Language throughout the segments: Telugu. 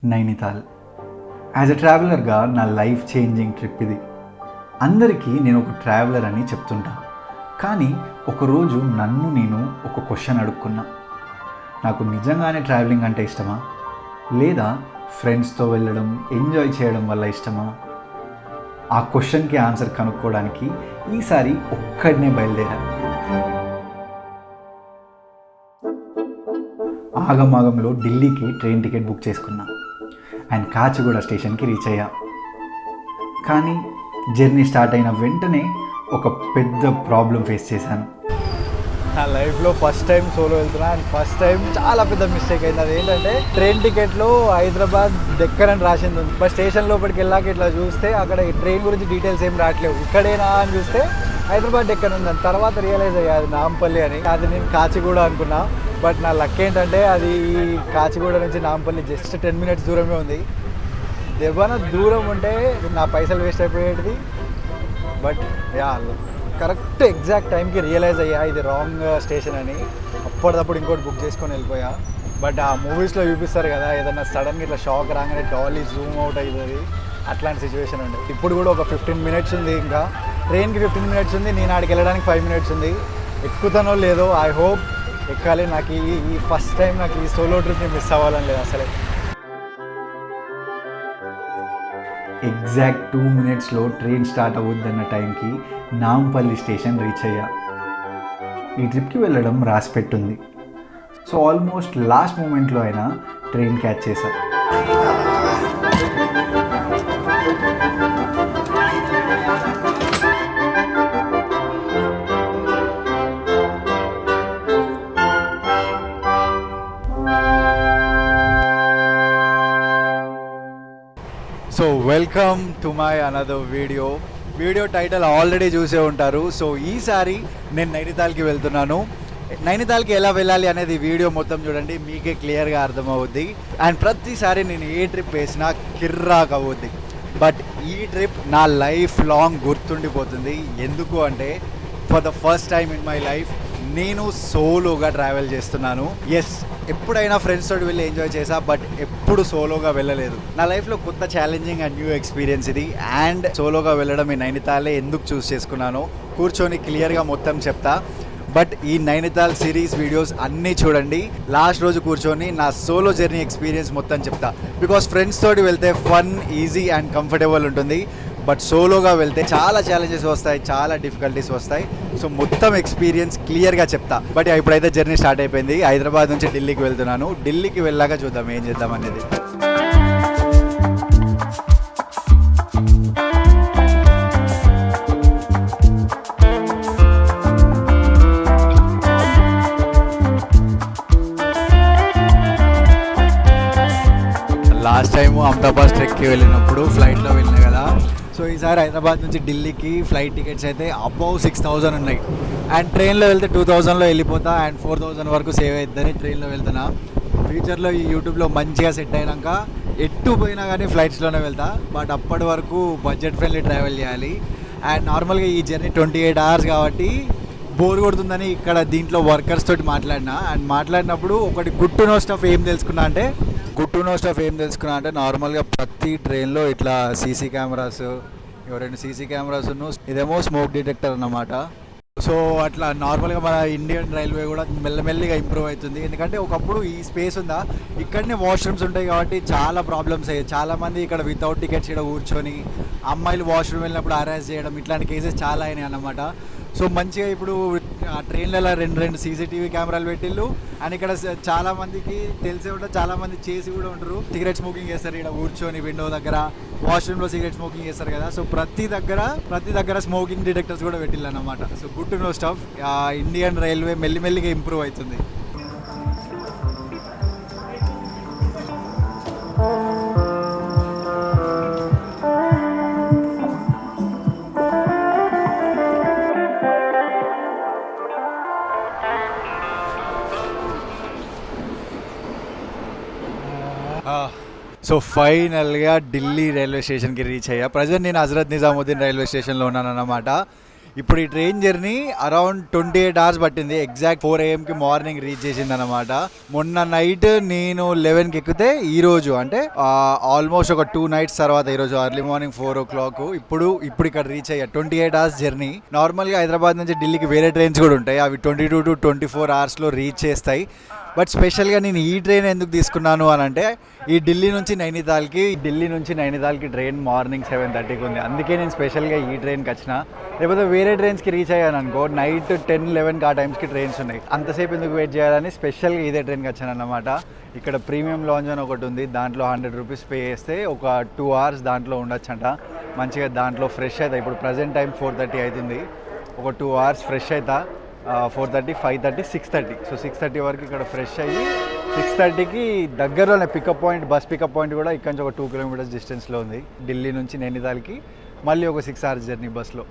నైనితాల్. యాజ్ ఎ ట్రావెలర్గా నా లైఫ్ చేంజింగ్ ట్రిప్ ఇది. అందరికీ నేను ఒక ట్రావెలర్ అని చెప్తుంటా, కానీ ఒకరోజు నన్ను నేను ఒక క్వశ్చన్ అడుక్కున్నా. నాకు నిజంగానే ట్రావెలింగ్ అంటే ఇష్టమా, లేదా ఫ్రెండ్స్తో వెళ్ళడం ఎంజాయ్ చేయడం వల్ల ఇష్టమా? ఆ క్వశ్చన్కి ఆన్సర్ కనుక్కోవడానికి ఈసారి ఒక్కడనే బయలుదేరా. ఆగమాగంలో ఢిల్లీకి ట్రైన్ టికెట్ బుక్ చేసుకున్నా అండ్ కాచిగూడ స్టేషన్కి రీచ్ అయ్యా. కానీ జర్నీ స్టార్ట్ అయిన వెంటనే ఒక పెద్ద ప్రాబ్లం ఫేస్ చేశాను. నా లైఫ్లో ఫస్ట్ టైం సోలో వెళ్తున్నా అండ్ ఫస్ట్ టైం చాలా పెద్ద మిస్టేక్ అయింది. అది ఏంటంటే ట్రైన్ టికెట్లో హైదరాబాద్ డెక్కన్ అని రాసింది ఉంది. బట్ స్టేషన్ లోపలికి వెళ్ళాక ఇట్లా చూస్తే అక్కడ ట్రైన్ గురించి డీటెయిల్స్ ఏం రావట్లేవు. ఇక్కడేనా అని చూస్తే హైదరాబాద్ డెక్కన్ ఉంది. దాని తర్వాత రియలైజ్ అయ్యాది నాంపల్లి అని. అది నేను కాచిగూడ అనుకున్నా. బట్ నా లక్ ఏంటంటే అది కాచిగూడ నుంచి నాంపల్లి జస్ట్ 10 minutes దూరమే ఉంది. ఏమైనా దూరం ఉంటే నా పైసలు వేస్ట్ అయిపోయేది. బట్ యా, కరెక్ట్ ఎగ్జాక్ట్ టైంకి రియలైజ్ అయ్యా ఇది రాంగ్ స్టేషన్ అని. అప్పటిదప్పుడు ఇంకోటి బుక్ చేసుకొని వెళ్ళిపోయా. బట్ ఆ మూవీస్లో చూపిస్తారు కదా, ఏదన్నా సడన్గా ఇట్లా షాక్ రాగానే డాలీ జూమ్ అవుట్ అవుతుంది, అట్లాంటి సిచ్యువేషన్ ఉంది. ఇప్పుడు కూడా ఒక 15 minutes ఉంది, ఇంకా ట్రైన్కి 15 minutes ఉంది, నేను ఆడికి వెళ్ళడానికి 5 minutes ఉంది. ఎక్కుతానో లేదో, ఐ హోప్ ఎక్కాలి. నాకు ఈ ఫస్ట్ టైం నాకు ఈ సోలో ట్రిప్ని మిస్ అవ్వాలని లేదు అసలే. ఎగ్జాక్ట్ 2 minutesలో ట్రైన్ స్టార్ట్ అవ్వద్దన్న టైంకి నాంపల్లి స్టేషన్ రీచ్ అయ్యా. ఈ ట్రిప్కి వెళ్ళడం రాసి పెట్టుంది. సో ఆల్మోస్ట్ లాస్ట్ మూమెంట్లో అయినా ట్రైన్ క్యాచ్ చేశా. So welcome to my another video title already చూసే ఉంటారు. సో ఈసారి నేను నైనితాల్కి వెళ్తున్నాను. నైనితాల్కి ఎలా వెళ్ళాలి అనేది వీడియో మొత్తం చూడండి, మీకే క్లియర్గా అర్థమవుద్ది. అండ్ ప్రతిసారి నేను ఏ ట్రిప్ వేసినా కిర్రాక్ అవుద్ది. బట్ ఈ ట్రిప్ నా లైఫ్ లాంగ్ గుర్తుండిపోతుంది. ఎందుకు అంటే for the first time in my life నేను సోలోగా ట్రావెల్ చేస్తున్నాను. ఎస్, ఎప్పుడైనా ఫ్రెండ్స్ తోటి వెళ్ళి ఎంజాయ్ చేసా, బట్ ఎప్పుడు సోలోగా వెళ్ళలేదు. నా లైఫ్లో కొత్త ఛాలెంజింగ్ అండ్ న్యూ ఎక్స్పీరియన్స్ ఇది. అండ్ సోలోగా వెళ్ళడం ఈ నైనితాలే ఎందుకు చూస్ చేసుకున్నాను కూర్చొని క్లియర్గా మొత్తం చెప్తా. బట్ ఈ నైనితాల్ సిరీస్ వీడియోస్ అన్నీ చూడండి. లాస్ట్ రోజు కూర్చొని నా సోలో జర్నీ ఎక్స్పీరియన్స్ మొత్తం చెప్తా. బికాస్ ఫ్రెండ్స్ తోటి వెళ్తే ఫన్, ఈజీ అండ్ కంఫర్టబుల్ ఉంటుంది. బట్ సోలోగా వెళ్తే చాలా ఛాలెంజెస్ వస్తాయి, చాలా డిఫికల్టీస్ వస్తాయి. సో మొత్తం ఎక్స్పీరియన్స్ క్లియర్గా చెప్తా. బట్ ఇప్పుడైతే జర్నీ స్టార్ట్ అయిపోయింది. హైదరాబాద్ నుంచి ఢిల్లీకి వెళ్తున్నాను. ఢిల్లీకి వెళ్ళాక చూద్దాం ఏం చేద్దాం అనేది. లాస్ట్ టైము అహ్మదాబాద్ ట్రెక్కి వెళ్ళినప్పుడు ఫ్లైట్లో వెళ్ళినా కదా. సో ఈసారి హైదరాబాద్ నుంచి ఢిల్లీకి ఫ్లైట్ టికెట్స్ అయితే అబౌవ్ 6,000 ఉన్నాయి. అండ్ ట్రైన్లో వెళ్తే 2,000లో వెళ్ళిపోతా అండ్ 4,000 వరకు సేవ్ అవుతుందని ట్రైన్లో వెళ్తున్నా. ఫ్యూచర్లో ఈ యూట్యూబ్లో మంచిగా సెట్ అయినాక ఎట్టు పోయినా కానీ ఫ్లైట్స్లోనే వెళ్తా. బట్ అప్పటి వరకు బడ్జెట్ ఫ్రెండ్లీ ట్రావెల్ చేయాలి. అండ్ నార్మల్గా ఈ జర్నీ 28 hours కాబట్టి బోర్ కొడుతుందని ఇక్కడ దీంట్లో వర్కర్స్ తోటి మాట్లాడినా. అండ్ మాట్లాడినప్పుడు ఒకటి గుడ్ టు నో స్టఫ్ ఏం తెలుసుకున్నా అంటే నార్మల్గా ప్రతి ట్రైన్లో ఇట్లా సీసీ కెమెరాస్, 2 సీసీ కెమెరాస్, ఇదేమో స్మోక్ డిటెక్టర్ అన్నమాట. సో అట్లా నార్మల్గా మన ఇండియన్ రైల్వే కూడా మెల్లమెల్లిగా ఇంప్రూవ్ అవుతుంది. ఎందుకంటే ఒకప్పుడు ఈ స్పేస్ ఉందా, ఇక్కడనే వాష్రూమ్స్ ఉంటాయి కాబట్టి చాలా ప్రాబ్లమ్స్ అయ్యాయి. చాలామంది ఇక్కడ వితౌట్ టికెట్స్ ఇక్కడ కూర్చొని అమ్మాయిలు వాష్రూమ్ వెళ్ళినప్పుడు హరాస్ చేయడం, ఇట్లాంటి కేసెస్ చాలా అయినాయి అన్నమాట. సో మంచిగా ఇప్పుడు ట్రైన్లలో 2 సీసీటీవీ కెమెరాలు పెట్టిళ్ళు. అండ్ ఇక్కడ చాలామందికి తెలిసే ఉంటుంది, చాలామంది చేసి కూడా ఉంటారు. సిగరెట్ స్మోకింగ్ చేస్తారు ఇక్కడ కూర్చొని విండో దగ్గర, వాష్రూమ్లో సిగరెట్ స్మోకింగ్ చేస్తారు కదా. సో ప్రతి దగ్గర స్మోకింగ్ డిటెక్టర్స్ కూడా పెట్టిళ్ళు అన్నమాట. So good to know stuff. Indian railway మెల్లిమెల్లిగా ఇంప్రూవ్ అవుతుంది. సో ఫైనల్గా ఢిల్లీ రైల్వే స్టేషన్కి రీచ్ అయ్యా. ప్రజెంట్ నేను హజరత్ నిజాముద్దీన్ రైల్వే స్టేషన్లో ఉన్నాను అన్నమాట. ఇప్పుడు ఈ ట్రైన్ జర్నీ అరౌండ్ 28 అవర్స్ పట్టింది. ఎగ్జాక్ట్ 4 AM మార్నింగ్ రీచ్ చేసింది అనమాట. మొన్న నైట్ నేను 11కి ఎక్కితే ఈరోజు అంటే ఆల్మోస్ట్ ఒక 2 nights తర్వాత ఈరోజు ఎర్లీ మార్నింగ్ 4 o'clock ఇప్పుడు ఇక్కడ రీచ్ అయ్యా. 28 hours జర్నీ. నార్మల్గా హైదరాబాద్ నుంచి ఢిల్లీకి వేరే ట్రైన్స్ కూడా ఉంటాయి, అవి 22 to 24 hours రీచ్ చేస్తాయి. బట్ స్పెషల్గా నేను ఈ ట్రైన్ ఎందుకు తీసుకున్నాను అని అంటే, ఈ ఢిల్లీ నుంచి నైనితాల్కి ట్రైన్ మార్నింగ్ 7:30కి ఉంది. అందుకే నేను స్పెషల్గా ఈ ట్రైన్కి వచ్చిన. లేకపోతే వేరే ట్రైన్స్కి రీచ్ అయ్యాను అనుకో, నైట్ 10-11కి ఆ టైమ్స్కి ట్రైన్స్ ఉన్నాయి. అంతసేపు ఎందుకు వెయిట్ చేయాలని స్పెషల్గా ఇదే ట్రైన్కి వచ్చాను అన్నమాట. ఇక్కడ ప్రీమియం లాంజ్ అని ఒకటి ఉంది, దాంట్లో 100 rupees పే చేస్తే ఒక 2 hours దాంట్లో ఉండొచ్చంట. మంచిగా దాంట్లో ఫ్రెష్ అవుతా. ఇప్పుడు ప్రజెంట్ టైం 4:30 అవుతుంది. ఒక 2 hours ఫ్రెష్ అవుతా. 4:30, 5:30, 6:30. సో 6:30 వరకు ఇక్కడ ఫ్రెష్ అయ్యి 6:30కి దగ్గరలోనే బస్ పికప్ పాయింట్ కూడా ఇక్కడ నుంచి ఒక 2 kilometers డిస్టెన్స్లో ఉంది. ఢిల్లీ నుంచి నైనితాల్కి మళ్ళీ ఒక 6 hours జర్నీ బస్లో.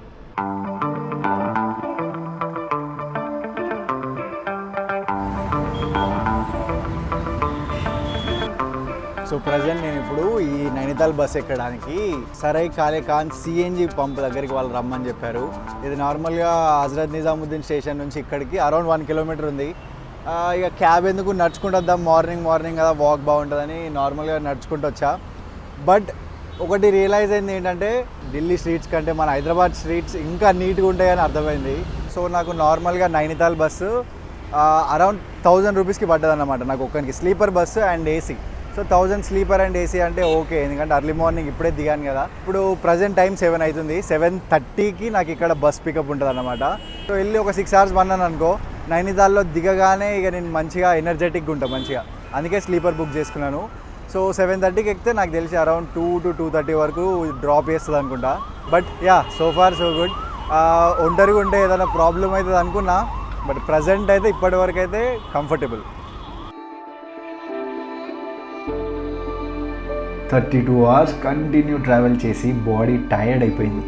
సో ప్రజెంట్ నేను ఇప్పుడు ఈ నైనితాల్ బస్ ఎక్కడానికి సరై కాలే ఖాన్ సిఎన్జి పంప్ దగ్గరికి వాళ్ళు రమ్మని చెప్పారు. ఇది నార్మల్గా హజరత్ నిజాముద్దీన్ స్టేషన్ నుంచి ఇక్కడికి అరౌండ్ 1 kilometer ఉంది. ఇక క్యాబ్ ఎందుకు, నడుచుకుంటూ వద్దాం, మార్నింగ్ కదా వాక్ బాగుంటుందని నార్మల్గా నడుచుకుంటూ వచ్చా. బట్ ఒకటి రియలైజ్ అయింది ఏంటంటే, ఢిల్లీ స్ట్రీట్స్ కంటే మన హైదరాబాద్ స్ట్రీట్స్ ఇంకా నీట్గా ఉంటాయని అర్థమైంది. సో నాకు నార్మల్గా నైనితాల్ బస్సు అరౌండ్ 1000 rupeesకి పడ్డది అన్నమాట నాకు ఒక్కరికి, sleeper bus and AC. So 1000 sleeper and AC అంటే ఓకే, ఎందుకంటే ఎర్లీ మార్నింగ్ ఇప్పుడే దిగాను కదా. ఇప్పుడు ప్రజెంట్ టైం 7 అవుతుంది. 7:30కి నాకు ఇక్కడ బస్ పికప్ ఉంటుంది అన్నమాట. సో వెళ్ళి ఒక 6 hours పన్నాను అనుకో, నైనితాల్లో దిగగానే ఇక నేను మంచిగా ఎనర్జెటిక్గా ఉంటాను మంచిగా. అందుకే స్లీపర్ బుక్ చేసుకున్నాను. సో 7:30కి ఎక్కితే నాకు తెలిసి అరౌండ్ 2 to 2:30 వరకు డ్రాప్ చేస్తుంది అనుకుంటా. But yeah, so far so good. ఒంటరిగా ఉంటే ఏదైనా ప్రాబ్లం అవుతుంది అనుకున్నా, బట్ ప్రజెంట్ అయితే ఇప్పటి వరకు అయితే కంఫర్టబుల్. 32 hours కంటిన్యూ ట్రావెల్ చేసి బాడీ టైర్డ్ అయిపోయింది.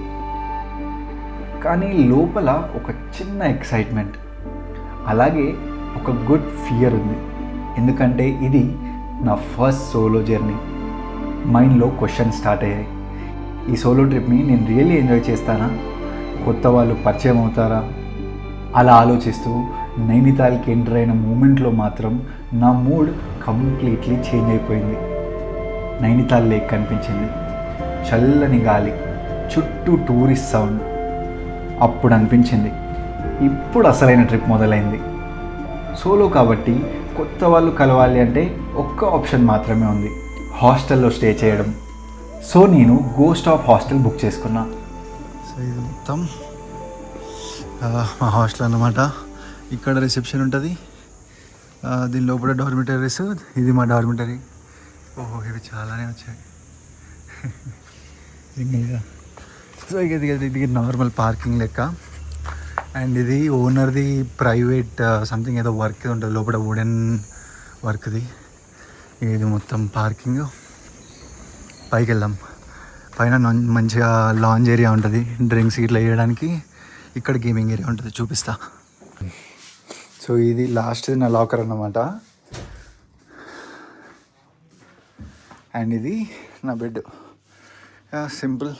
కానీ లోపల ఒక చిన్న ఎక్సైట్మెంట్, అలాగే ఒక గుడ్ ఫియర్ ఉంది. ఎందుకంటే ఇది నా ఫస్ట్ సోలో జర్నీ. మైండ్లో క్వశ్చన్ స్టార్ట్ అయ్యాయి. ఈ సోలో ట్రిప్ని నేను రియల్లీ ఎంజాయ్ చేస్తానా? కొత్త వాళ్ళు పరిచయం అవుతారా? అలా ఆలోచిస్తూ నైనితాల్కి ఎంటర్ అయిన మూమెంట్లో మాత్రం నా మూడ్ కంప్లీట్లీ చేంజ్ అయిపోయింది. నైనితాల్ లేక్ కనిపించింది, చల్లని గాలి, చుట్టూ టూరిస్ట్ సౌండ్. అప్పుడు అనిపించింది ఇప్పుడు అసలైన ట్రిప్ మొదలైంది. సోలో కాబట్టి కొత్త వాళ్ళు కలవాలి అంటే ఒక్క ఆప్షన్ మాత్రమే ఉంది, హాస్టల్లో స్టే చేయడం. సో నేను గోస్ట్ ఆఫ్ హాస్టల్ బుక్ చేసుకున్నా. సో ఇది మొత్తం మా హాస్టల్ అన్నమాట. ఇక్కడ రిసెప్షన్ ఉంటుంది, దీని లోపల డార్మిటరీస్. ఇది మా డార్మిటరీ. ఓహో, ఇవి చాలానే వచ్చాయి. సో ఇది నార్మల్ పార్కింగ్ లెక్క. అండ్ ఇది ఓనర్ది ప్రైవేట్ సంథింగ్ ఏదో వర్క్ ఉంటుంది లోపల, వుడెన్ వర్క్ది. ఇది మొత్తం పార్కింగ్. పైకి వెళ్దాం. పైన మంచిగా లాంజ్ ఏరియా ఉంటుంది, డ్రింక్స్ ఇట్లా వేయడానికి. ఇక్కడ గేమింగ్ ఏరియా ఉంటుంది, చూపిస్తా. సో ఇది లాస్ట్ నా లాకర్ అన్నమాట. అండ్ ఇది నా బెడ్. సింపుల్,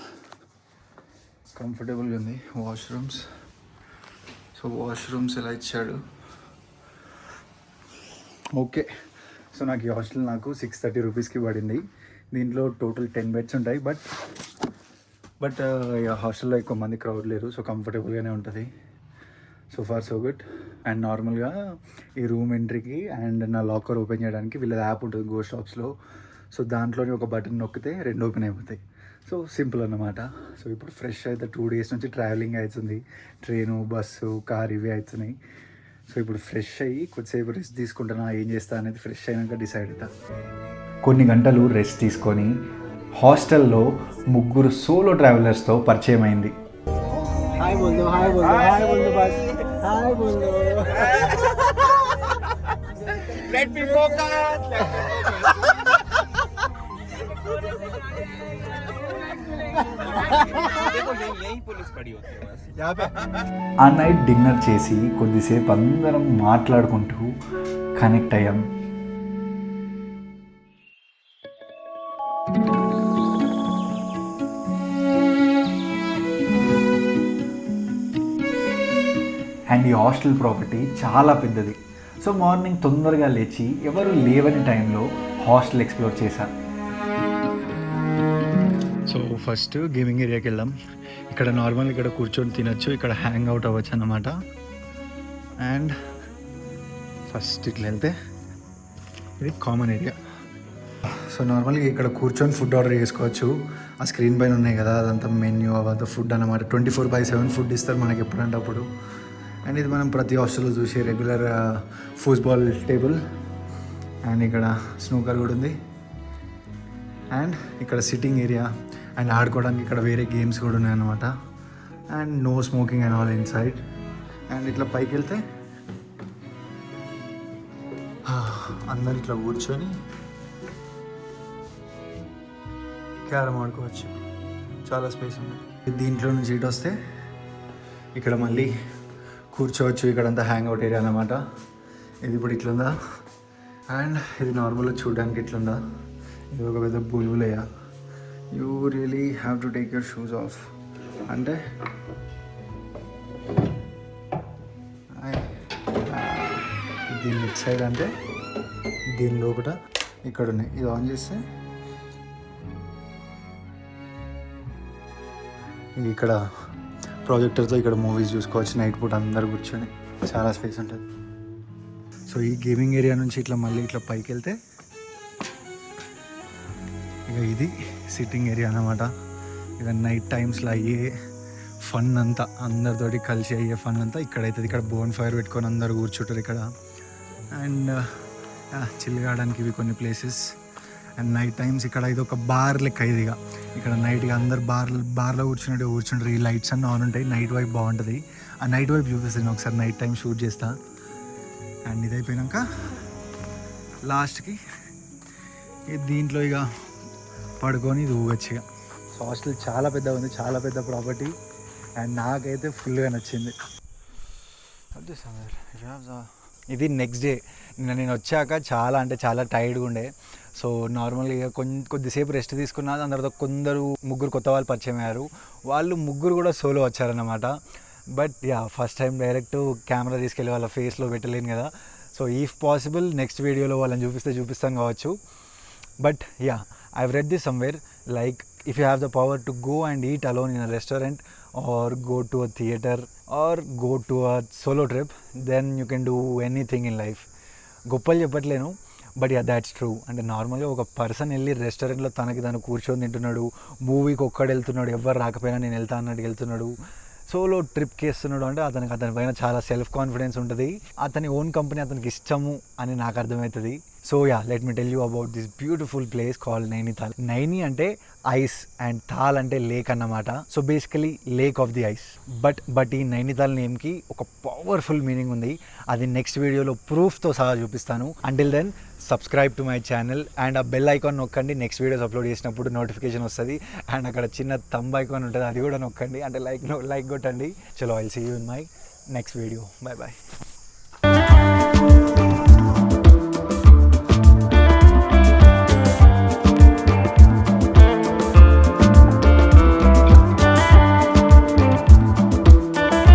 కంఫర్టబుల్గా ఉంది. వాష్రూమ్స్. సో వాష్రూమ్స్ ఎలా ఇచ్చాడు. ఓకే. సో నాకు ఈ హాస్టల్ నాకు 630 rupeesకి పడింది. దీంట్లో టోటల్ 10 beds ఉంటాయి. బట్ హాస్టల్లో ఎక్కువ మంది క్రౌడ్ లేరు, సో కంఫర్టబుల్గానే ఉంటుంది. So far so good. And నార్మల్గా ఈ రూమ్ ఎంట్రీకి అండ్ నా లాకర్ ఓపెన్ చేయడానికి వీళ్ళ యాప్ ఉంటుంది గోస్ట్ షాప్స్లో. సో దాంట్లోనే ఒక బటన్ నొక్కితే 2 ఓపెన్ అయిపోతాయి. సో సింపుల్ అన్నమాట. సో ఇప్పుడు ఫ్రెష్ అయితే 2 days నుంచి ట్రావెలింగ్ అవుతుంది, ట్రైను, బస్సు, కార్ ఇవే అవుతున్నాయి. సో ఇప్పుడు ఫ్రెష్ అయ్యి కొద్దిసేపు రెస్ట్ తీసుకుంటున్నా. ఏం చేస్తా అనేది ఫ్రెష్ అయినాక డిసైడ్ అవుతా. కొన్ని గంటలు రెస్ట్ తీసుకొని హాస్టల్లో 3 సోలో ట్రావెలర్స్తో పరిచయం అయింది. हाय बोल दो, हाय बोल दो, हाय बोल दो, बस हाय बोल दो. Let me focus. देखो यही पुलिस खड़ी होती है बस यहाँ पे. ఆ నైట్ డిన్నర్ చేసి కొద్దిసేపు అందరం మాట్లాడుకుంటూ కనెక్ట్ అయ్యాం. అండ్ ఈ హాస్టల్ ప్రాపర్టీ చాలా పెద్దది. సో మార్నింగ్ తొందరగా లేచి ఎవరు లేవని టైంలో హాస్టల్ ఎక్స్ప్లోర్ చేశాను. సో ఫస్ట్ గేమింగ్ ఏరియాకి వెళ్దాం. ఇక్కడ నార్మల్ ఇక్కడ కూర్చొని తినచ్చు, ఇక్కడ హ్యాంగ్ అవుట్ అవ్వచ్చు అన్నమాట. అండ్ ఫస్ట్ ఇట్లా వెళ్తే ఇది కామన్ ఏరియా. సో నార్మల్గా ఇక్కడ కూర్చొని ఫుడ్ ఆర్డర్ చేసుకోవచ్చు. ఆ స్క్రీన్ పైన ఉన్నాయి కదా, అదంతా మెన్యూ, అవంతా ఫుడ్ అన్నమాట. 24/7 ఫుడ్ ఇస్తారు మనకి ఎప్పుడంటే అప్పుడు. అండ్ ఇది మనం ప్రతి హాస్టల్లో చూసే రెగ్యులర్ ఫుట్బాల్ టేబుల్. అండ్ ఇక్కడ స్నూకర్ కూడా ఉంది. అండ్ ఇక్కడ సిట్టింగ్ ఏరియా అండ్ ఆడుకోవడానికి ఇక్కడ వేరే గేమ్స్ కూడా ఉన్నాయన్నమాట. And no smoking and all inside. And ఇట్లా పైకి వెళ్తే అందరు ఇట్లా కూర్చొని క్యారమ్ ఆడుకోవచ్చు. చాలా స్పేస్ ఉంది. దీంట్లో నుంచి ఇటు వస్తే ఇక్కడ మళ్ళీ కూర్చోవచ్చు. ఇక్కడంతా హ్యాంగ్ అవుట్ ఏరియా అన్నమాట. ఇది ఇప్పుడు ఇట్లుందా. అండ్ ఇది నార్మల్గా చూడడానికి ఇట్లుందా. ఇది ఒక పెద్ద బుల్బులయ్యా. You really have to take your shoes off. అంటే దీని ఇట్ సైడ్ అంటే దీని లోపల ఇక్కడ ఉన్నాయి. ఇది ఆన్ చేస్తే ఇక్కడ ప్రాజెక్టర్తో ఇక్కడ మూవీస్ చూసుకోవచ్చు. నైట్ పూట అందరు కూర్చొని చాలా స్పేస్ ఉంటుంది. సో ఈ గేమింగ్ ఏరియా నుంచి ఇట్లా మళ్ళీ ఇట్లా పైకి వెళ్తే ఇక ఇది సిట్టింగ్ ఏరియా అన్నమాట. ఇక నైట్ టైమ్స్లో అయ్యే ఫన్ అంతా, అందరితోటి కలిసి అయ్యే ఫన్ అంతా ఇక్కడైతుంది. ఇక్కడ బోన్ ఫైర్ పెట్టుకొని అందరు కూర్చుంటారు ఇక్కడ. అండ్ చిల్ కావడానికి ఇవి కొన్ని ప్లేసెస్. అండ్ నైట్ టైమ్స్ ఇక్కడ ఇది ఒక బార్ లెక్క. ఇదిగా ఇక్కడ నైట్గా అందరు బార్లో కూర్చుంటారు. ఈ లైట్స్ అన్నీ ఆన్ ఉంటాయి. నైట్ వైపు బాగుంటుంది. ఆ నైట్ వైపు చూపిస్తాను ఒకసారి. నైట్ టైం షూట్ చేస్తా. అండ్ ఇది అయిపోయాక లాస్ట్కి దీంట్లో ఇక పడుకొని ఇది ఊగచ్చు. ఇక సో హాస్టల్ చాలా పెద్దగా ఉంది, చాలా పెద్ద ప్రాపర్టీ. అండ్ నాకైతే ఫుల్గా నచ్చింది. ఇది నెక్స్ట్ డే నేను వచ్చాక చాలా అంటే చాలా టైర్డ్గా ఉండే. సో నార్మల్గా కొద్దిసేపు రెస్ట్ తీసుకున్నా. దాని తర్వాత ముగ్గురు కొత్త వాళ్ళు పరిచయం అయ్యారు. వాళ్ళు ముగ్గురు కూడా సోలో వచ్చారన్నమాట. But first time direct camera తీసుకెళ్ళి వాళ్ళ ఫేస్లో పెట్టలేను కదా. సో ఇఫ్ పాసిబుల్ నెక్స్ట్ వీడియోలో వాళ్ళని చూపిస్తాను కావచ్చు. But I've read this somewhere, like if you have the power to go and eat alone in a restaurant or go to a theater or go to a solo trip, then you can do anything in life. గొప్పలు చెప్పట్లేను, బట్ దాట్స్ ట్రూ. అంటే నార్మల్గా ఒక పర్సన్ వెళ్ళి రెస్టారెంట్లో తను కూర్చొని తింటున్నాడు, మూవీకి ఒక్కడు వెళ్తున్నాడు, ఎవరు రాకపోయినా నేను వెళ్తా అన్నట్టు వెళ్తున్నాడు, సోలో ట్రిప్కి వేస్తున్నాడు. అంటే అతని పైన చాలా సెల్ఫ్ కాన్ఫిడెన్స్ ఉంటుంది. అతని ఓన్ కంపెనీ అతనికి ఇష్టము అని నాకు అర్థమవుతుంది. So let me tell you about this beautiful place called Nainital. Naini అంటే ఐస్ అండ్ తాల్ అంటే లేక్ అన్నమాట. So basically lake of the ice. But ఈ నైనితాల్ నేమ్కి ఒక పవర్ఫుల్ మీనింగ్ ఉంది. అది నెక్స్ట్ వీడియోలో ప్రూఫ్తో సహా చూపిస్తాను. Until then subscribe to my channel and ఆ బెల్ ఐకాన్ నొక్కండి. నెక్స్ట్ వీడియోస్ అప్లోడ్ చేసినప్పుడు నోటిఫికేషన్ వస్తుంది. అండ్ అక్కడ చిన్న థంబ్ ఐకాన్ ఉంటుంది, అది కూడా నొక్కండి. అంటే లైక్ కొట్టండి. చలో I'll see you in my next video. Bye bye.